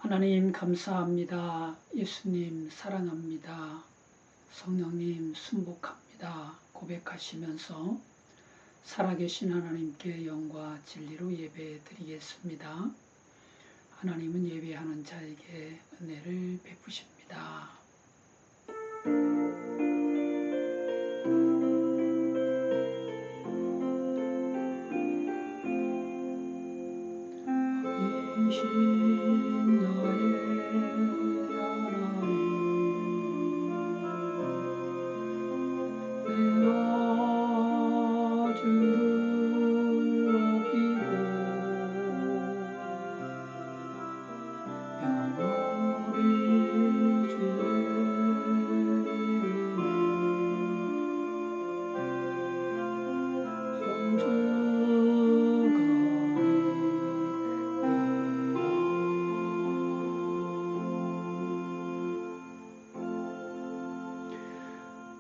하나님 감사합니다. 예수님 사랑합니다. 성령님 순복합니다. 고백하시면서 살아계신 하나님께 영과 진리로 예배 드리겠습니다. 하나님은 예배하는 자에게 은혜를 베푸십니다.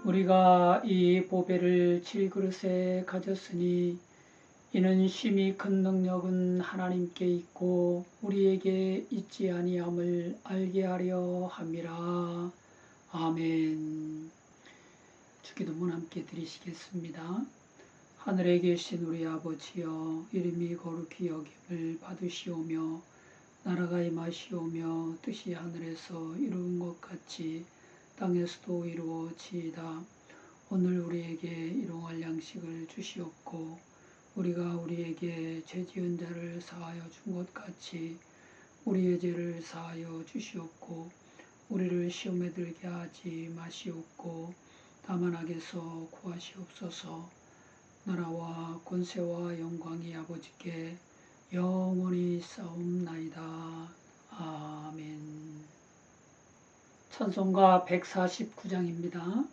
우리가 이 보배를 질그릇에 가졌으니 이는 심히 큰 능력은 하나님께 있고 우리에게 있지 아니함을 알게 하려 함이라. 아멘. 주기도문 함께 드리시겠습니다. 하늘에 계신 우리 아버지여, 이름이 거룩히 여김을 받으시오며 나라가 임하시오며 뜻이 하늘에서 이루은 것 같이 땅에서도 이루어지이다. 오늘 우리에게 일용할 양식을 주시옵고 우리가 우리에게 죄 지은 자를 사하여 준 것 같이 우리의 죄를 사하여 주시옵고 우리를 시험에 들게 하지 마시옵고 다만 악에서 구하시옵소서. 나라와 권세와 영광이 아버지께 영원히 싸움나이다. 아멘. 찬송가 149장입니다.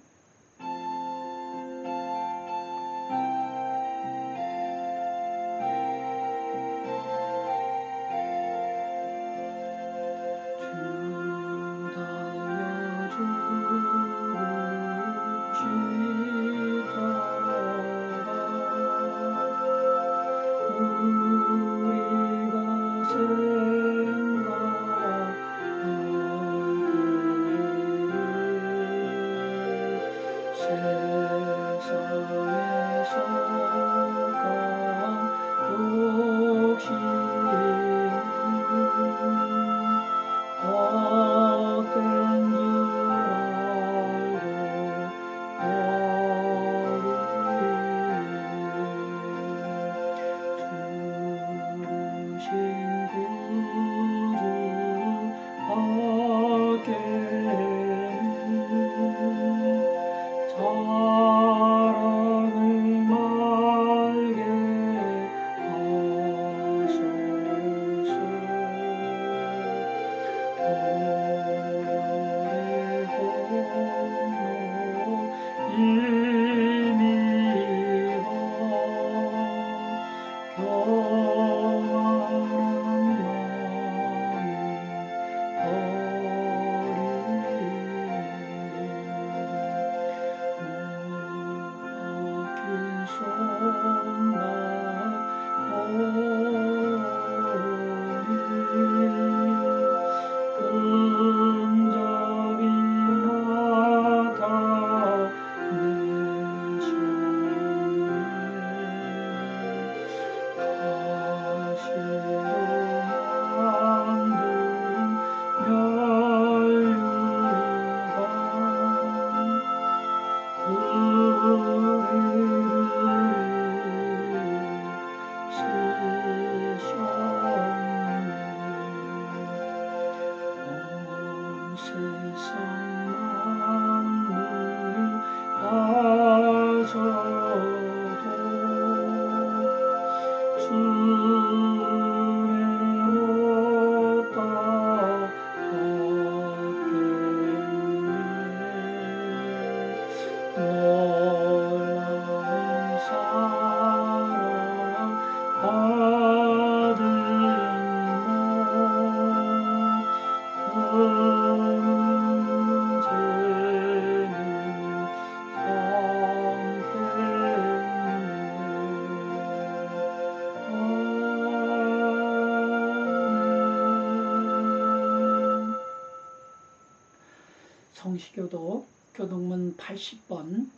성시교도 교동문 80번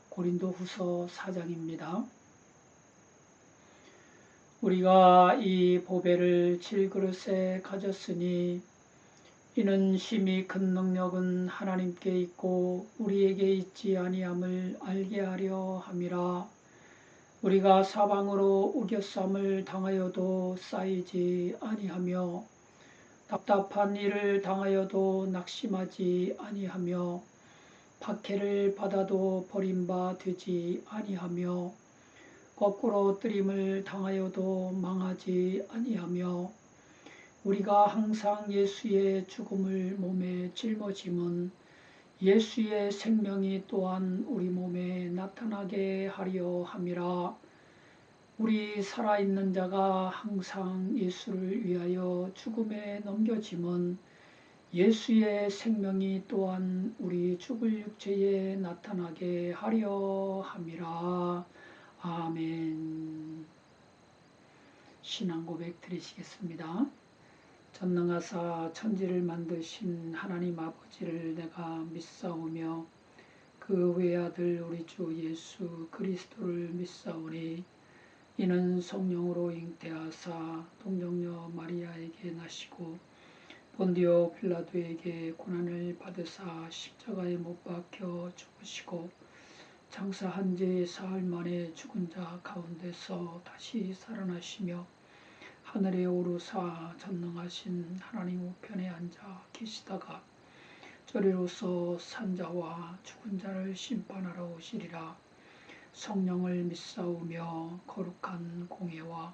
고린도후서 4장입니다. 우리가 이 보배를 질그릇에 가졌으니 이는 심히 큰 능력은 하나님께 있고 우리에게 있지 아니함을 알게 하려 함이라. 우리가 사방으로 우겨쌈을 당하여도 쌓이지 아니하며 답답한 일을 당하여도 낙심하지 아니하며 박해를 받아도 버림받지 아니하며 거꾸로 뜨림을 당하여도 망하지 아니하며 우리가 항상 예수의 죽음을 몸에 짊어짐은 예수의 생명이 또한 우리 몸에 나타나게 하려 함이라. 우리 살아있는 자가 항상 예수를 위하여 죽음에 넘겨짐은 예수의 생명이 또한 우리 죽을 육체에 나타나게 하려 함이라. 아멘. 신앙 고백 드리시겠습니다. 전능하사 천지를 만드신 하나님 아버지를 내가 믿사오며 그 외아들 우리 주 예수 그리스도를 믿사오니 이는 성령으로 잉태하사 동정녀 마리아에게 나시고 본디오 빌라도에게 고난을 받으사 십자가에 못 박혀 죽으시고 장사한 지 사흘 만에 죽은 자 가운데서 다시 살아나시며 하늘에 오르사 전능하신 하나님 우편에 앉아 계시다가 저리로서 산자와 죽은 자를 심판하러 오시리라. 성령을 믿사오며 거룩한 공예와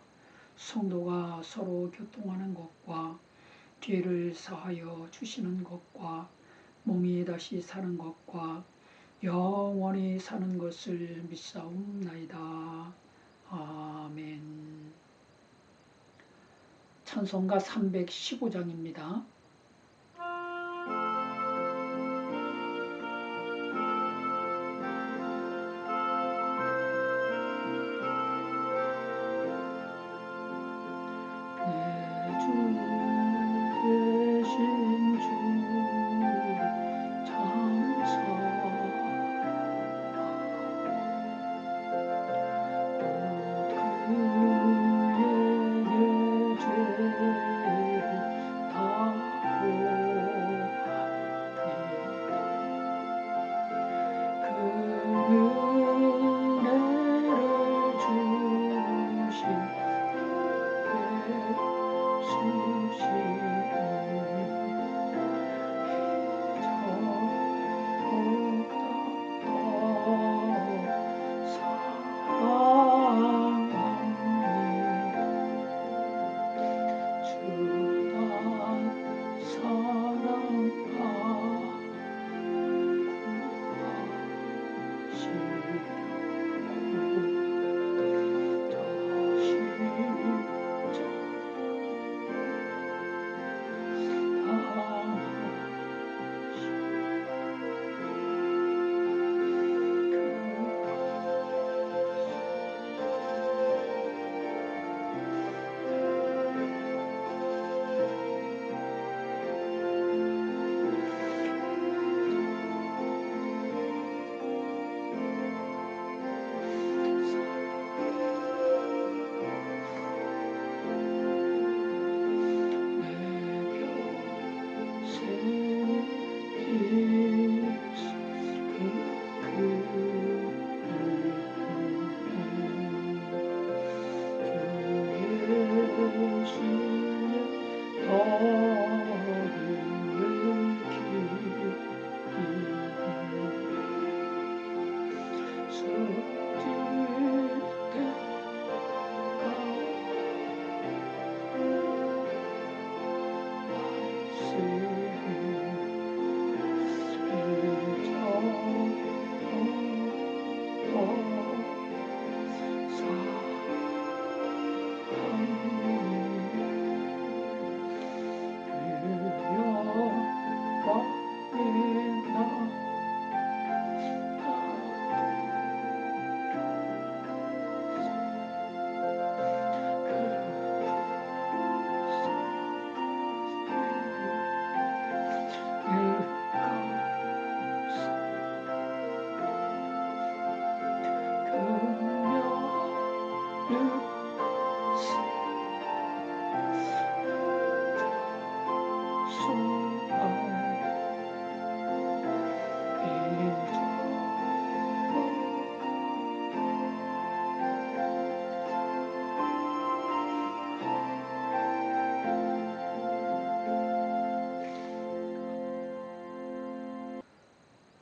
성도가 서로 교통하는 것과 죄를 사하여 주시는 것과 몸이 다시 사는 것과 영원히 사는 것을 믿사옵나이다. 아멘. 찬송가 315장입니다. 내 주 되신 주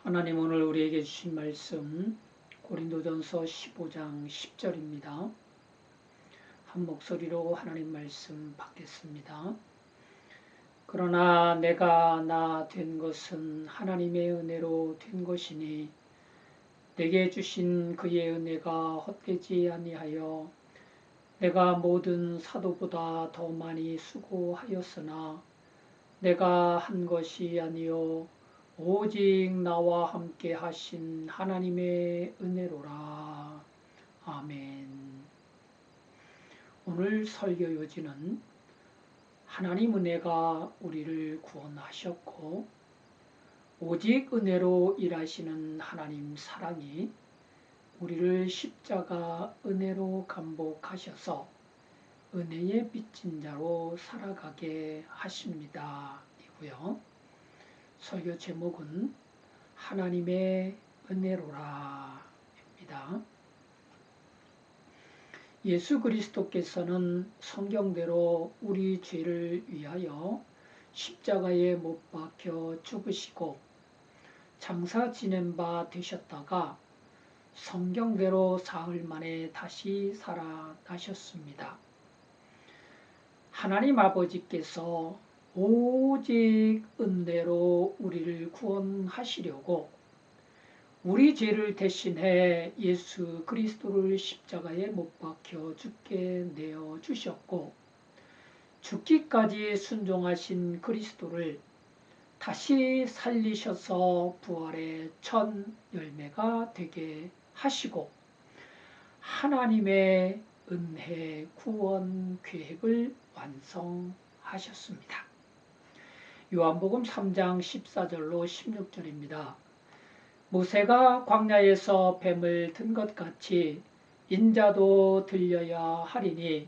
하나님 오늘 우리에게 주신 말씀 고린도전서 15장 10절입니다. 한 목소리로 하나님 말씀 받겠습니다. 그러나 내가 나 된 것은 하나님의 은혜로 된 것이니 내게 주신 그의 은혜가 헛되지 아니하여 내가 모든 사도보다 더 많이 수고하였으나 내가 한 것이 아니요 오직 나와 함께 하신 하나님의 은혜로라. 아멘. 오늘 설교 요지는 하나님 은혜가 우리를 구원하셨고 오직 은혜로 일하시는 하나님 사랑이 우리를 십자가 은혜로 감복하셔서 은혜의 빚진 자로 살아가게 하십니다. 이고요. 설교 제목은 하나님의 은혜로라 입니다. 예수 그리스도께서는 성경대로 우리 죄를 위하여 십자가에 못 박혀 죽으시고 장사 지낸 바 되셨다가 성경대로 사흘 만에 다시 살아나셨습니다. 하나님 아버지께서 오직 은혜로 우리를 구원하시려고 우리 죄를 대신해 예수 그리스도를 십자가에 못 박혀 죽게 내어주셨고 죽기까지 순종하신 그리스도를 다시 살리셔서 부활의 첫 열매가 되게 하시고 하나님의 은혜 구원 계획을 완성하셨습니다. 요한복음 3장 14절로 16절입니다. 모세가 광야에서 뱀을 든 것 같이 인자도 들려야 하리니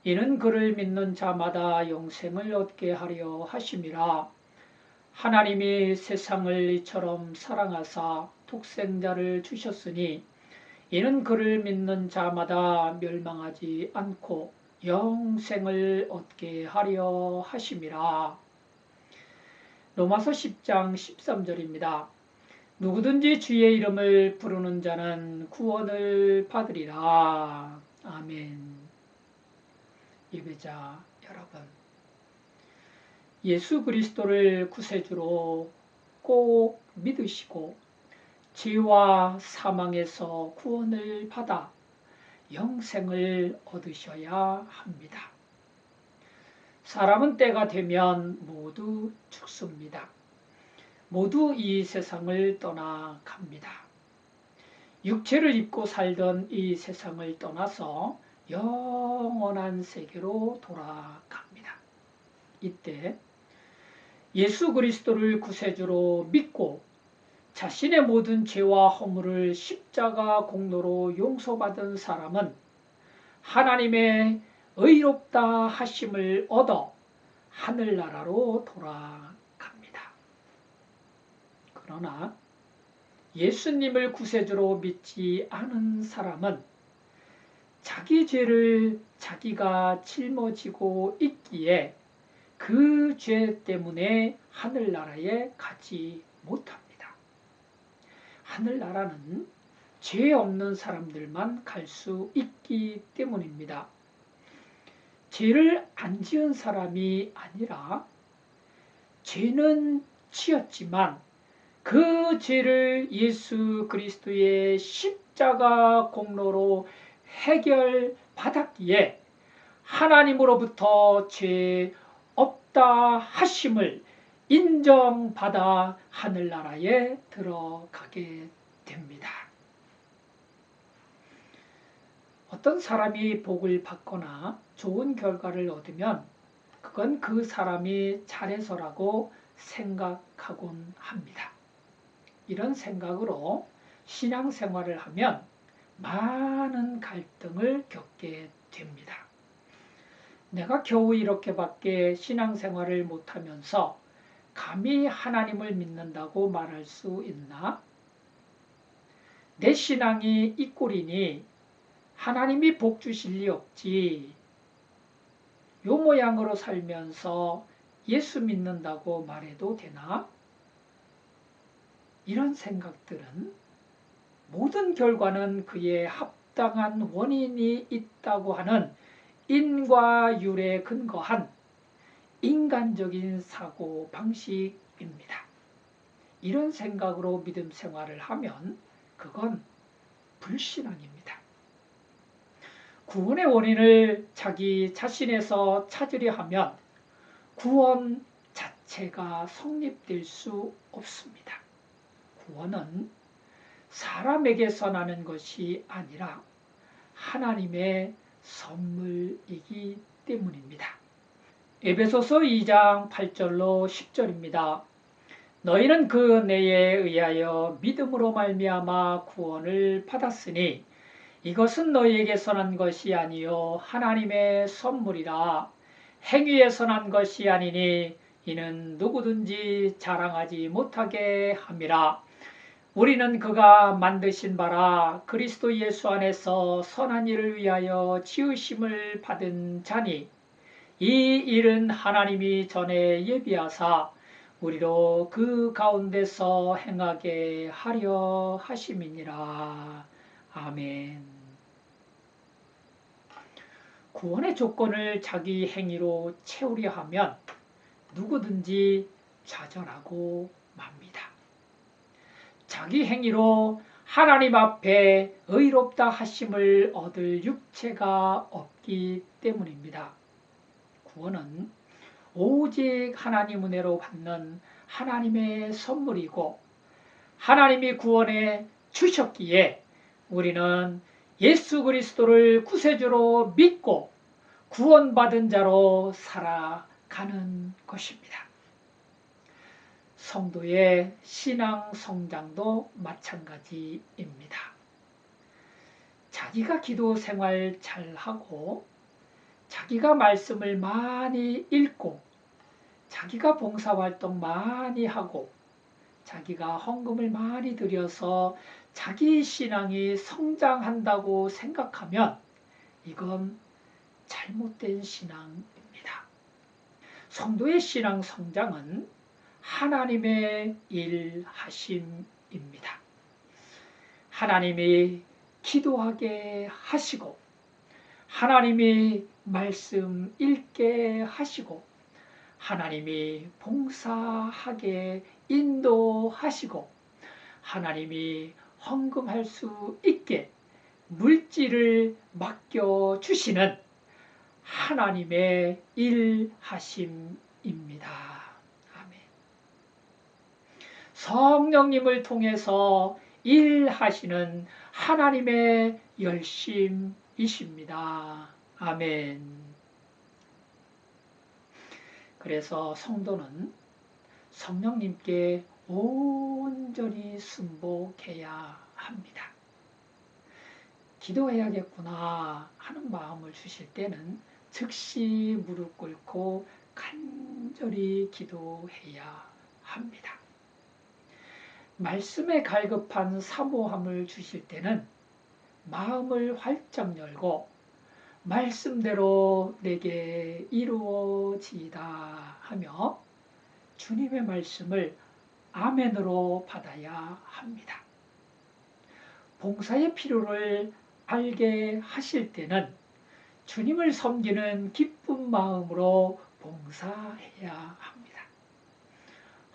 이는 그를 믿는 자마다 영생을 얻게 하려 하심이라. 하나님이 세상을 이처럼 사랑하사 독생자를 주셨으니 이는 그를 믿는 자마다 멸망하지 않고 영생을 얻게 하려 하심이라. 로마서 10장 13절입니다. 누구든지 주의 이름을 부르는 자는 구원을 받으리라. 아멘. 예배자 여러분, 예수 그리스도를 구세주로 꼭 믿으시고 죄와 사망에서 구원을 받아 영생을 얻으셔야 합니다. 사람은 때가 되면 모두 죽습니다. 모두 이 세상을 떠나갑니다. 육체를 입고 살던 이 세상을 떠나서 영원한 세계로 돌아갑니다. 이때 예수 그리스도를 구세주로 믿고 자신의 모든 죄와 허물을 십자가 공로로 용서받은 사람은 하나님의 의롭다 하심을 얻어 하늘나라로 돌아갑니다. 그러나 예수님을 구세주로 믿지 않은 사람은 자기 죄를 자기가 짊어지고 있기에 그 죄 때문에 하늘나라에 가지 못합니다. 하늘나라는 죄 없는 사람들만 갈 수 있기 때문입니다. 죄를 안 지은 사람이 아니라 죄는 지었지만 그 죄를 예수 그리스도의 십자가 공로로 해결받았기에 하나님으로부터 죄 없다 하심을 인정받아 하늘나라에 들어가게 됩니다. 어떤 사람이 복을 받거나 좋은 결과를 얻으면 그건 그 사람이 잘해서라고 생각하곤 합니다. 이런 생각으로 신앙생활을 하면 많은 갈등을 겪게 됩니다. 내가 겨우 이렇게밖에 신앙생활을 못하면서 감히 하나님을 믿는다고 말할 수 있나? 내 신앙이 이 꼴이니 하나님이 복 주실 리 없지. 요 모양으로 살면서 예수 믿는다고 말해도 되나? 이런 생각들은 모든 결과는 그에 합당한 원인이 있다고 하는 인과율에 근거한 인간적인 사고 방식입니다. 이런 생각으로 믿음 생활을 하면 그건 불신앙입니다. 구원의 원인을 자기 자신에서 찾으려 하면 구원 자체가 성립될 수 없습니다. 구원은 사람에게서 나는 것이 아니라 하나님의 선물이기 때문입니다. 에베소서 2장 8절로 10절입니다. 너희는 그 은혜에 의하여 믿음으로 말미암아 구원을 받았으니 이것은 너희에게서 난 것이 아니요 하나님의 선물이라. 행위에서 난 것이 아니니 이는 누구든지 자랑하지 못하게 함이라. 우리는 그가 만드신 바라 그리스도 예수 안에서 선한 일을 위하여 지으심을 받은 자니 이 일은 하나님이 전에 예비하사 우리로 그 가운데서 행하게 하려 하심이니라. 아멘. 구원의 조건을 자기 행위로 채우려 하면 누구든지 좌절하고 맙니다. 자기 행위로 하나님 앞에 의롭다 하심을 얻을 육체가 없기 때문입니다. 구원은 오직 하나님 은혜로 받는 하나님의 선물이고 하나님이 구원해 주셨기에 우리는 예수 그리스도를 구세주로 믿고 구원받은 자로 살아가는 것입니다. 성도의 신앙 성장도 마찬가지입니다. 자기가 기도 생활 잘하고 자기가 말씀을 많이 읽고 자기가 봉사활동 많이 하고 자기가 헌금을 많이 드려서 자기 신앙이 성장한다고 생각하면 이건 잘못된 신앙입니다. 성도의 신앙 성장은 하나님의 일하심입니다. 하나님이 기도하게 하시고 하나님이 말씀 읽게 하시고 하나님이 봉사하게 인도하시고 하나님이 헌금할 수 있게 물질을 맡겨주시는 하나님의 일하심입니다. 아멘. 성령님을 통해서 일하시는 하나님의 열심이십니다. 아멘. 그래서 성도는 성령님께 온전히 순복해야 합니다. 기도해야겠구나 하는 마음을 주실 때는 즉시 무릎 꿇고 간절히 기도해야 합니다. 말씀에 갈급한 사모함을 주실 때는 마음을 활짝 열고 말씀대로 내게 이루어지이다 하며 주님의 말씀을 아멘으로 받아야 합니다. 봉사의 필요를 알게 하실 때는 주님을 섬기는 기쁜 마음으로 봉사해야 합니다.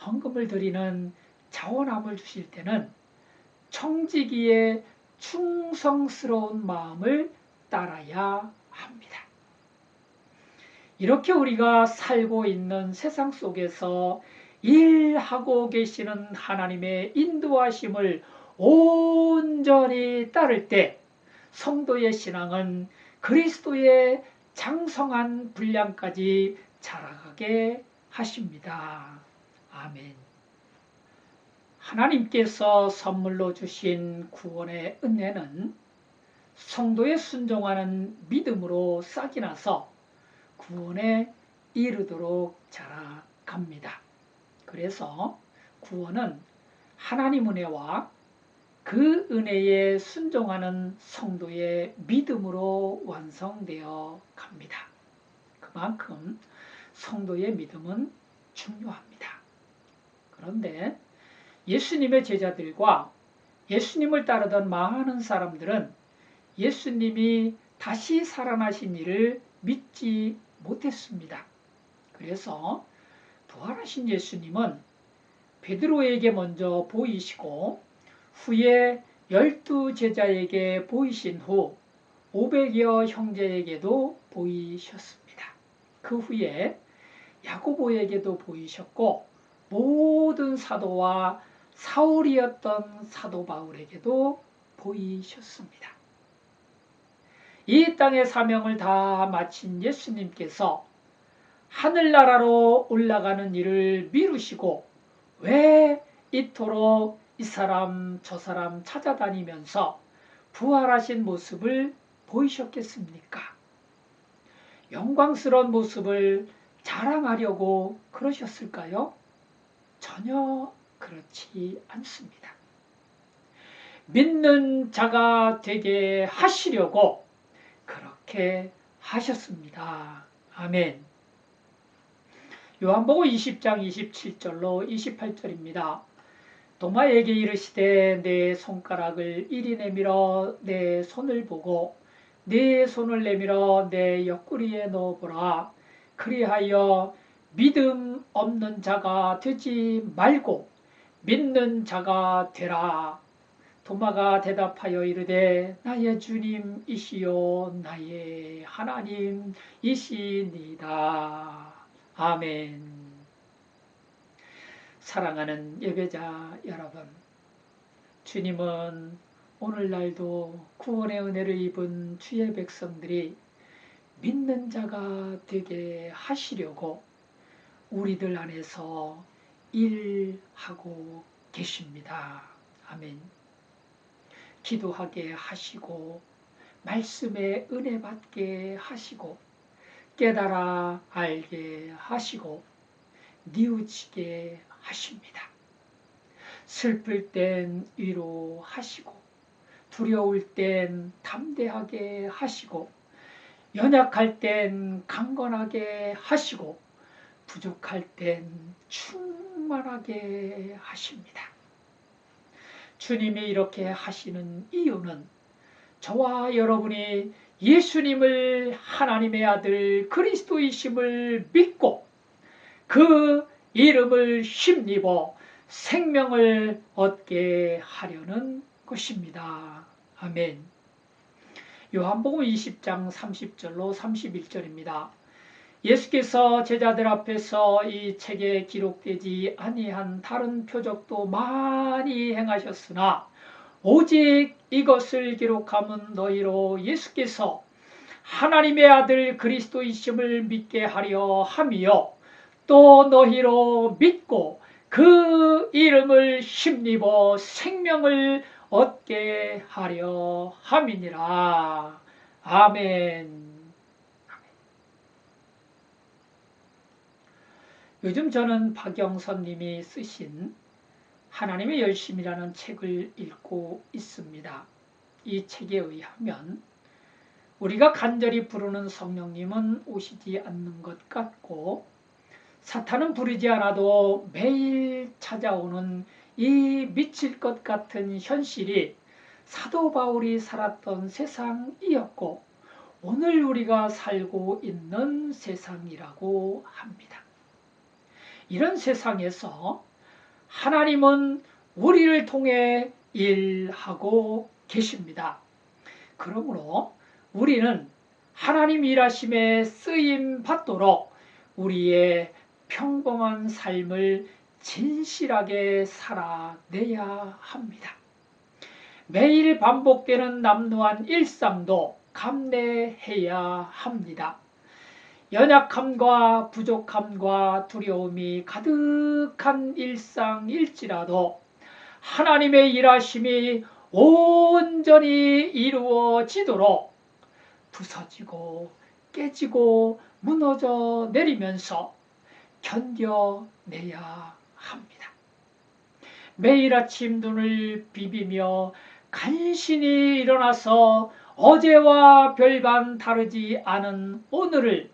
헌금을 드리는 자원함을 주실 때는 청지기의 충성스러운 마음을 따라야 합니다. 이렇게 우리가 살고 있는 세상 속에서 일하고 계시는 하나님의 인도하심을 온전히 따를 때 성도의 신앙은 그리스도의 장성한 분량까지 자라가게 하십니다. 아멘. 하나님께서 선물로 주신 구원의 은혜는 성도의 순종하는 믿음으로 싹이 나서 구원에 이르도록 자라갑니다. 그래서 구원은 하나님 은혜와 그 은혜에 순종하는 성도의 믿음으로 완성되어 갑니다. 그만큼 성도의 믿음은 중요합니다. 그런데 예수님의 제자들과 예수님을 따르던 많은 사람들은 예수님이 다시 살아나신 일을 믿지 못했습니다. 그래서 부활하신 예수님은 베드로에게 먼저 보이시고 후에 12 제자에게 보이신 후 500여 형제에게도 보이셨습니다. 그 후에 야고보에게도 보이셨고 모든 사도와 사울이었던 사도 바울에게도 보이셨습니다. 이 땅의 사명을 다 마친 예수님께서 하늘나라로 올라가는 일을 미루시고 왜 이토록 이 사람 저 사람 찾아다니면서 부활하신 모습을 보이셨겠습니까? 영광스러운 모습을 자랑하려고 그러셨을까요? 전혀 그렇지 않습니다. 믿는 자가 되게 하시려고 그렇게 하셨습니다. 아멘. 요한복음 20장 27절로 28절입니다. 도마에게 이르시되 내 손가락을 이리 내밀어 내 손을 보고 내 손을 내밀어 내 옆구리에 넣어보라. 그리하여 믿음 없는 자가 되지 말고 믿는 자가 되라. 도마가 대답하여 이르되 나의 주님이시요 나의 하나님이시니이다. 아멘. 사랑하는 예배자 여러분, 주님은 오늘날도 구원의 은혜를 입은 주의 백성들이 믿는 자가 되게 하시려고 우리들 안에서 일하고 계십니다. 아멘. 기도하게 하시고 말씀에 은혜 받게 하시고 깨달아 알게 하시고 뉘우치게 하십니다. 슬플 땐 위로하시고 두려울 땐 담대하게 하시고 연약할 땐 강건하게 하시고 부족할 땐 충만하게 하십니다. 주님이 이렇게 하시는 이유는 저와 여러분이 예수님을 하나님의 아들 그리스도이심을 믿고 그 이름을 힘입어 생명을 얻게 하려는 것입니다. 아멘. 요한복음 20장 30절로 31절입니다. 예수께서 제자들 앞에서 이 책에 기록되지 아니한 다른 표적도 많이 행하셨으나 오직 이것을 기록함은 너희로 예수께서 하나님의 아들 그리스도이심을 믿게 하려 함이요 또 너희로 믿고 그 이름을 힘입어 생명을 얻게 하려 함이니라. 아멘. 요즘 저는 박영선 님이 쓰신 하나님의 열심이라는 책을 읽고 있습니다. 이 책에 의하면 우리가 간절히 부르는 성령님은 오시지 않는 것 같고 사탄은 부르지 않아도 매일 찾아오는 이 미칠 것 같은 현실이 사도 바울이 살았던 세상이었고 오늘 우리가 살고 있는 세상이라고 합니다. 이런 세상에서 하나님은 우리를 통해 일하고 계십니다. 그러므로 우리는 하나님 일하심에 쓰임 받도록 우리의 평범한 삶을 진실하게 살아내야 합니다. 매일 반복되는 남루한 일상도 감내해야 합니다. 연약함과 부족함과 두려움이 가득한 일상일지라도 하나님의 일하심이 온전히 이루어지도록 부서지고 깨지고 무너져 내리면서 견뎌내야 합니다. 매일 아침 눈을 비비며 간신히 일어나서 어제와 별반 다르지 않은 오늘을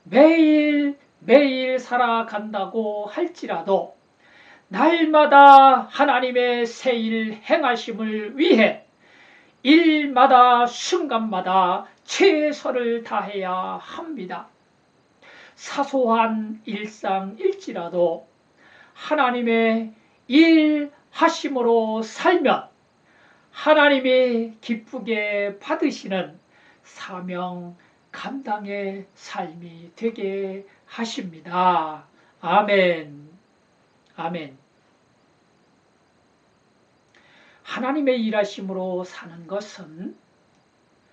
매일 살아간다고 할지라도 날마다 하나님의 새 일 행하심을 위해 일마다 순간마다 최선을 다해야 합니다. 사소한 일상일지라도 하나님의 일하심으로 살면 하나님이 기쁘게 받으시는 사명 감당의 삶이 되게 하십니다. 아멘. 아멘. 하나님의 일하심으로 사는 것은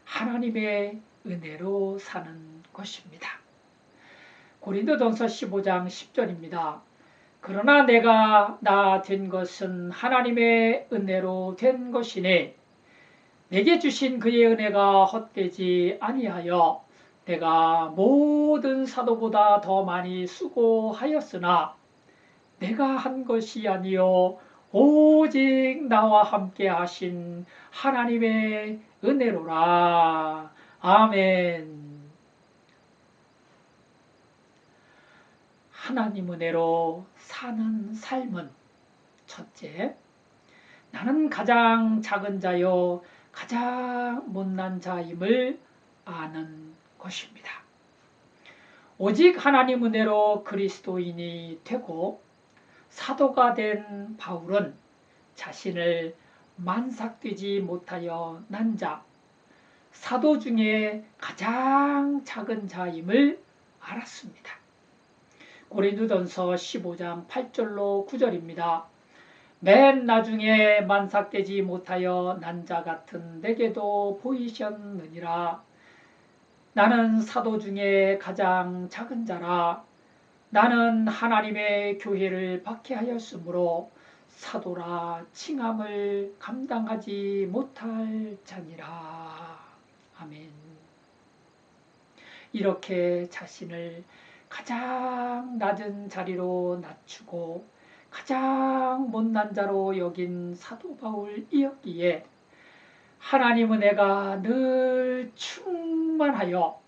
하나님의 은혜로 사는 것입니다. 고린도전서 15장 10절입니다. 그러나 내가 나 된 것은 하나님의 은혜로 된 것이니 내게 주신 그의 은혜가 헛되지 아니하여 내가 모든 사도보다 더 많이 수고하였으나 내가 한 것이 아니요 오직 나와 함께 하신 하나님의 은혜로라. 아멘. 하나님 은혜로 사는 삶은 첫째, 나는 가장 작은 자요 가장 못난 자임을 아는 것입니다. 오직 하나님 은혜로 그리스도인이 되고 사도가 된 바울은 자신을 만삭되지 못하여 난 자, 사도 중에 가장 작은 자임을 알았습니다. 고린도전서 15장 8절로 9절입니다. 맨 나중에 만삭되지 못하여 난 자 같은 내게도 보이셨느니라. 나는 사도 중에 가장 작은 자라. 나는 하나님의 교회를 박해하였으므로 사도라 칭함을 감당하지 못할 자니라. 아멘. 이렇게 자신을 가장 낮은 자리로 낮추고 가장 못난 자로 여긴 사도 바울이었기에 하나님 은혜가 늘 충만하여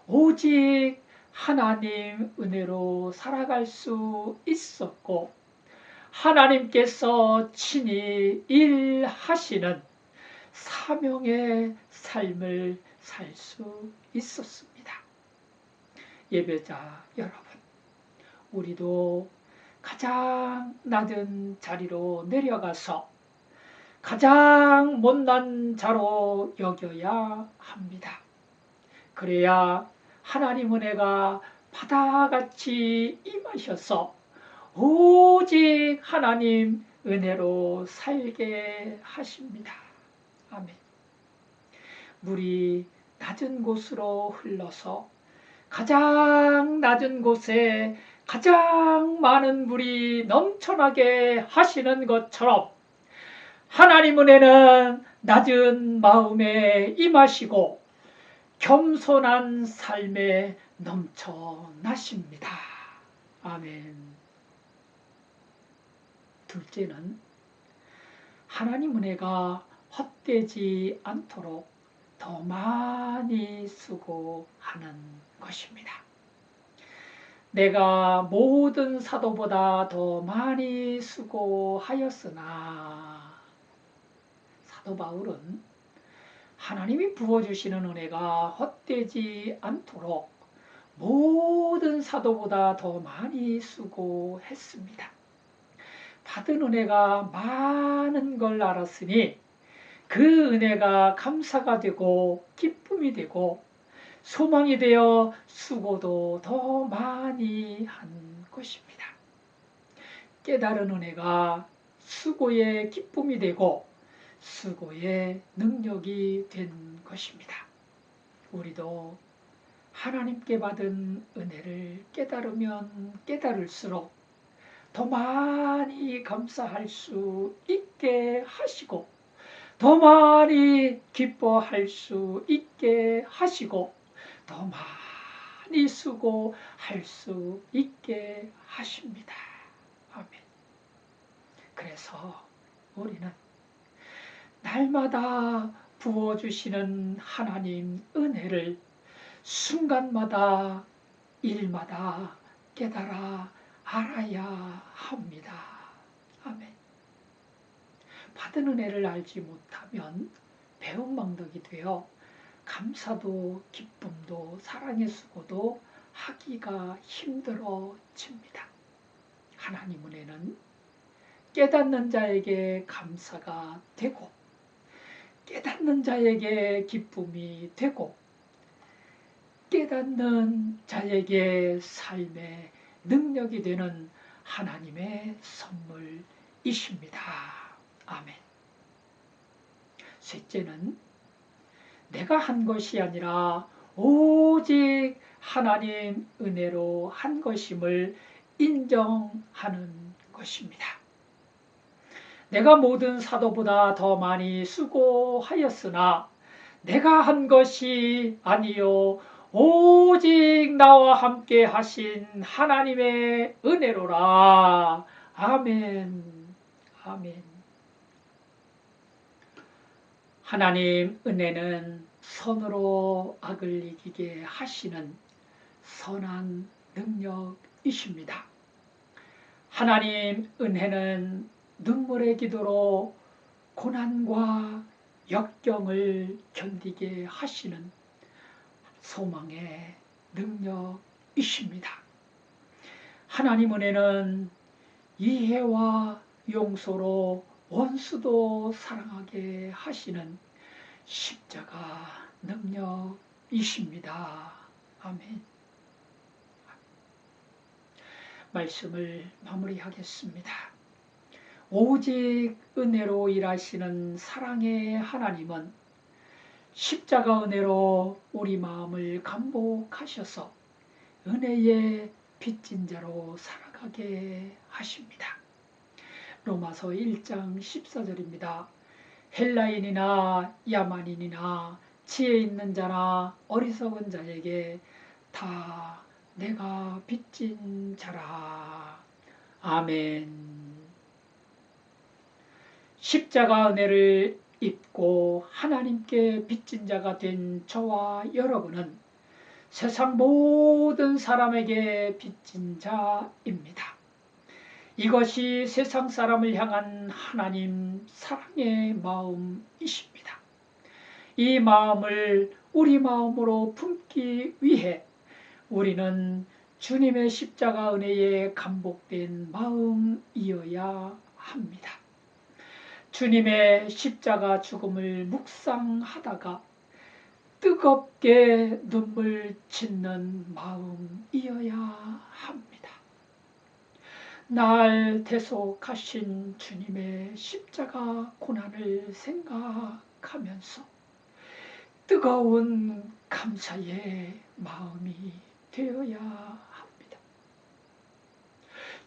오직 하나님 은혜로 살아갈 수 있었고 하나님께서 친히 일하시는 사명의 삶을 살 수 있었습니다. 예배자 여러분, 우리도 가장 낮은 자리로 내려가서 가장 못난 자로 여겨야 합니다. 그래야 하나님 은혜가 바다같이 임하셔서 오직 하나님 은혜로 살게 하십니다. 아멘. 물이 낮은 곳으로 흘러서 가장 낮은 곳에 가장 많은 물이 넘쳐나게 하시는 것처럼 하나님 은혜는 낮은 마음에 임하시고 겸손한 삶에 넘쳐나십니다. 아멘. 둘째는 하나님 은혜가 헛되지 않도록 더 많이 수고하는 것입니다. 내가 모든 사도보다 더 많이 수고하였으나 사도 바울은 하나님이 부어주시는 은혜가 헛되지 않도록 모든 사도보다 더 많이 수고했습니다. 받은 은혜가 많은 걸 알았으니 그 은혜가 감사가 되고 기쁨이 되고 소망이 되어 수고도 더 많이 한 것입니다. 깨달은 은혜가 수고의 기쁨이 되고 수고의 능력이 된 것입니다. 우리도 하나님께 받은 은혜를 깨달으면 깨달을수록 더 많이 감사할 수 있게 하시고 더 많이 기뻐할 수 있게 하시고 더 많이 수고할 수 있게 하십니다. 아멘. 그래서 우리는 날마다 부어주시는 하나님 은혜를 순간마다 일마다 깨달아 알아야 합니다. 아멘. 받은 은혜를 알지 못하면 배은망덕이 되어 감사도 기쁨도 사랑의 수고도 하기가 힘들어집니다. 하나님 은혜는 깨닫는 자에게 감사가 되고 깨닫는 자에게 기쁨이 되고 깨닫는 자에게 삶의 능력이 되는 하나님의 선물이십니다. 아멘. 셋째는 내가 한 것이 아니라 오직 하나님 은혜로 한 것임을 인정하는 것입니다. 내가 모든 사도보다 더 많이 수고하였으나 내가 한 것이 아니요 오직 나와 함께 하신 하나님의 은혜로라. 아멘. 아멘. 하나님 은혜는 선으로 악을 이기게 하시는 선한 능력이십니다. 하나님 은혜는 눈물의 기도로 고난과 역경을 견디게 하시는 소망의 능력이십니다. 하나님 은혜는 이해와 용서로 원수도 사랑하게 하시는 십자가 능력이십니다. 아멘. 말씀을 마무리하겠습니다. 오직 은혜로 일하시는 사랑의 하나님은 십자가 은혜로 우리 마음을 감복하셔서 은혜의 빚진 자로 살아가게 하십니다. 로마서 1장 14절입니다. 헬라인이나 야만인이나 지혜 있는 자나 어리석은 자에게 다 내가 빚진 자라. 아멘. 십자가 은혜를 입고 하나님께 빚진 자가 된 저와 여러분은 세상 모든 사람에게 빚진 자입니다. 이것이 세상 사람을 향한 하나님 사랑의 마음이십니다. 이 마음을 우리 마음으로 품기 위해 우리는 주님의 십자가 은혜에 감복된 마음이어야 합니다. 주님의 십자가 죽음을 묵상하다가 뜨겁게 눈물 짓는 마음이어야 합니다. 날 대속하신 주님의 십자가 고난을 생각하면서 뜨거운 감사의 마음이 되어야 합니다.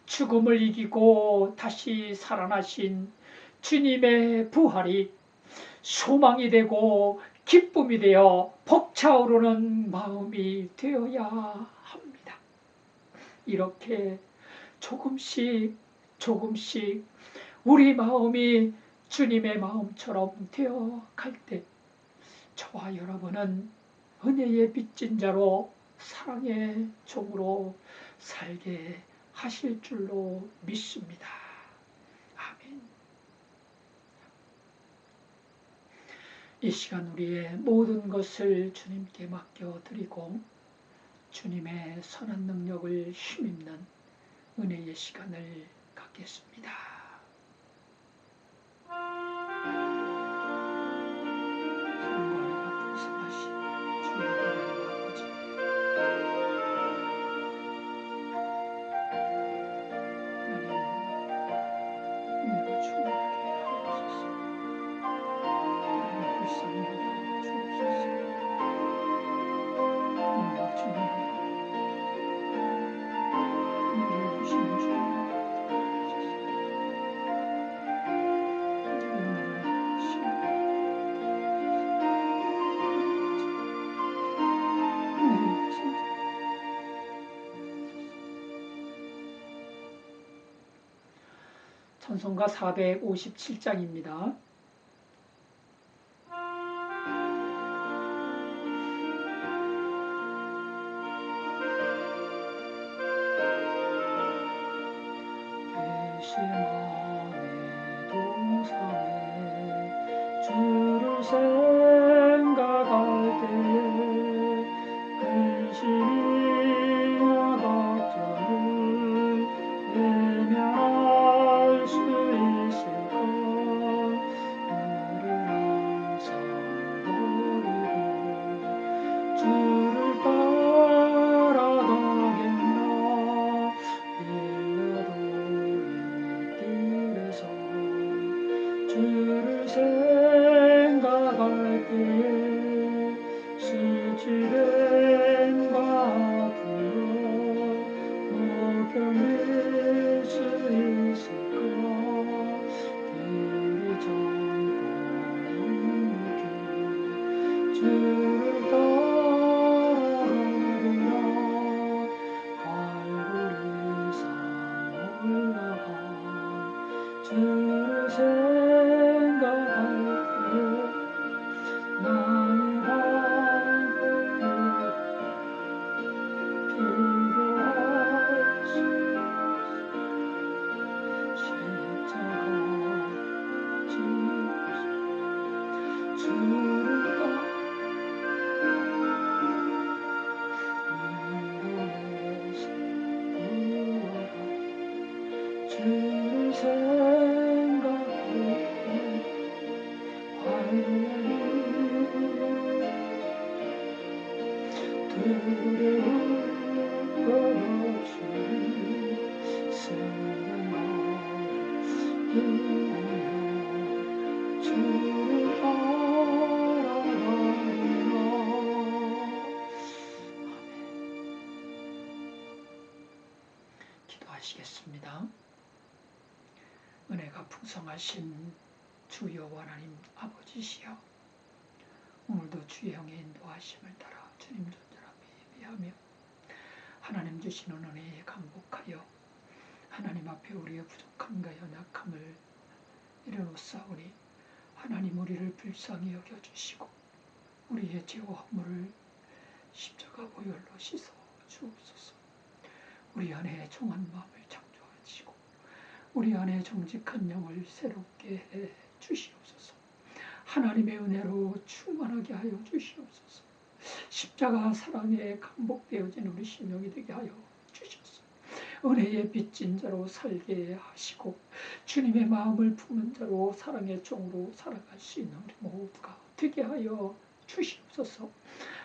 죽음을 이기고 다시 살아나신 주님의 부활이 소망이 되고 기쁨이 되어 벅차오르는 마음이 되어야 합니다. 이렇게 조금씩 우리 마음이 주님의 마음처럼 되어 갈 때 저와 여러분은 은혜의 빚진 자로 사랑의 종으로 살게 하실 줄로 믿습니다. 아멘. 이 시간 우리의 모든 것을 주님께 맡겨드리고 주님의 선한 능력을 힘입는 은혜의 시간을 갖겠습니다. 성관이가 풍성하신 주의 하나님 아버지, 하나님 은혜로 충만하게 하옵소서. 하나님 불쌍히 여겨 주옵소서. 은혜와 주님을 우리를 부시는 주님 찬송가 457장입니다. 괘씸함의 동산에 주를 생각할 때에 근심이나 걱정을 외면할 수 있을까. 나를 항상 버리고 주를 따라가겠나. 일러도 이 뜰에서 주를 생각할 때에 수치됨과 아픔을 못 견딜 수 있을까. 길이 참 뻔히 주를 따라가리라. 갈보리 산 올라가 주를 생각할 때에 나의 방패 비교할 수 십자가 주를 눈물의 부어라. 주를 생각할 때 환란이 두려울 것 없으니 승리가 누리며 주를 따라가리라. 기도하시겠습니다. 은혜가 풍성하신 주 여호와 하나님 아버지시여, 오늘도 주의 영의 인도하심을 따라 주님 존전 앞에 예배하며 하나님 주시는 은혜에 감복하여 하나님 앞에 우리의 부족함과 연약함을 내려놓사오니 하나님 우리를 불쌍히 여겨주시고 우리의 죄와 허물을 십자가 보혈로 씻어 주옵소서. 우리 안에 정한 마음을 창조하시고 우리 안에 정직한 영을 새롭게 해 주시옵소서. 하나님의 은혜로 충만하게 하여 주시옵소서. 십자가 사랑에 감복되어진 우리 심령이 되게 하여 주시옵소서. 은혜의 빚진 자로 살게 하시고 주님의 마음을 품는 자로 사랑의 종으로 살아갈 수 있는 우리 모두가 되게 하여 주시옵소서.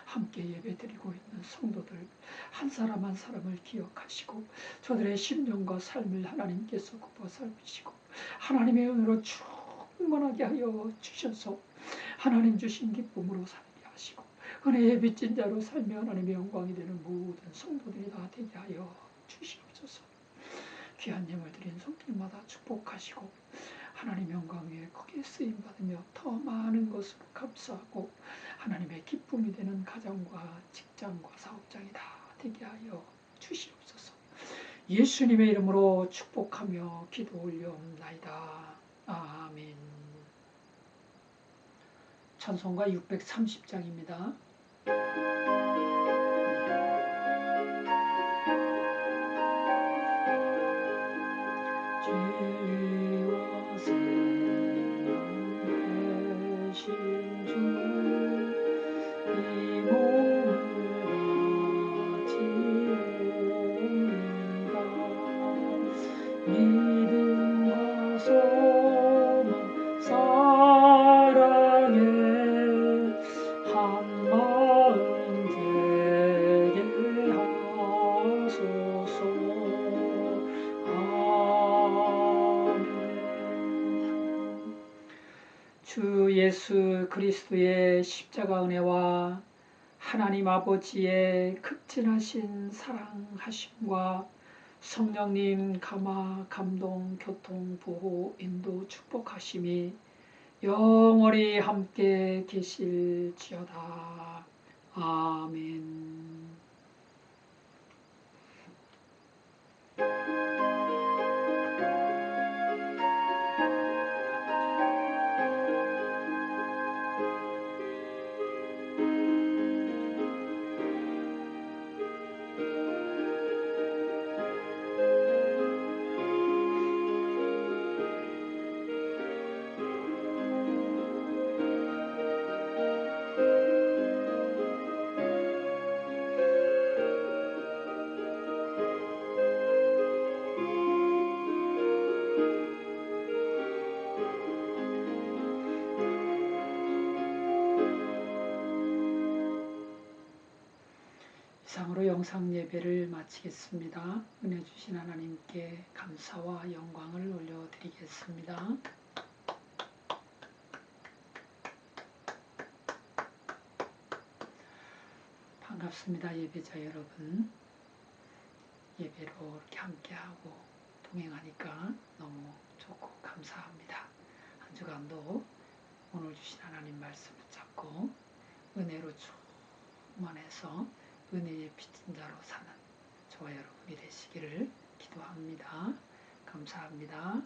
함께 예배드리고 있는 성도들 한 사람 한 사람을 기억하시고 저들의 심령과 삶을 하나님께서 굽어 살피시고 하나님의 은혜로 충만하게 하여 주셔서 하나님 주신 기쁨으로 살게 하시고 은혜의 빚진 자로 살며 하나님의 영광이 되는 모든 성도들이 다 되게 하여 주시옵소서. 귀한 예물 드린 손길마다 축복하시고 하나님 영광 위에 크게 쓰임받으며 더 많은 것으로 감사하고 하나님의 기쁨이 되는 가정과 직장과 사업장이 다 되게 하여 주시옵소서. 예수님의 이름으로 축복하며 기도 올려옵나이다. 아멘. 찬송가 630장입니다. 진리와 생명 되신 주, 이 몸을 바치옵니다. 믿음과 소망 사랑에 한 마음 되게 하소서. 주 예수 그리스도의 십자가 은혜와 하나님 아버지의 극진하신 사랑하심과 성령님 감화, 감동, 교통, 보호, 인도, 축복하심이 영원히 함께 계실지어다. 아멘. 이상으로 영상 예배를 마치겠습니다. 은혜 주신 하나님께 감사와 영광을 올려드리겠습니다. 반갑습니다. 예배자 여러분. 예배로 이렇게 함께하고 동행하니까 너무 좋고 감사합니다. 한 주간도 오늘 주신 하나님 말씀 붙잡고 은혜로 충만해서 은혜의 빚진 자로 사는 저와 여러분이 되시기를 기도합니다. 감사합니다.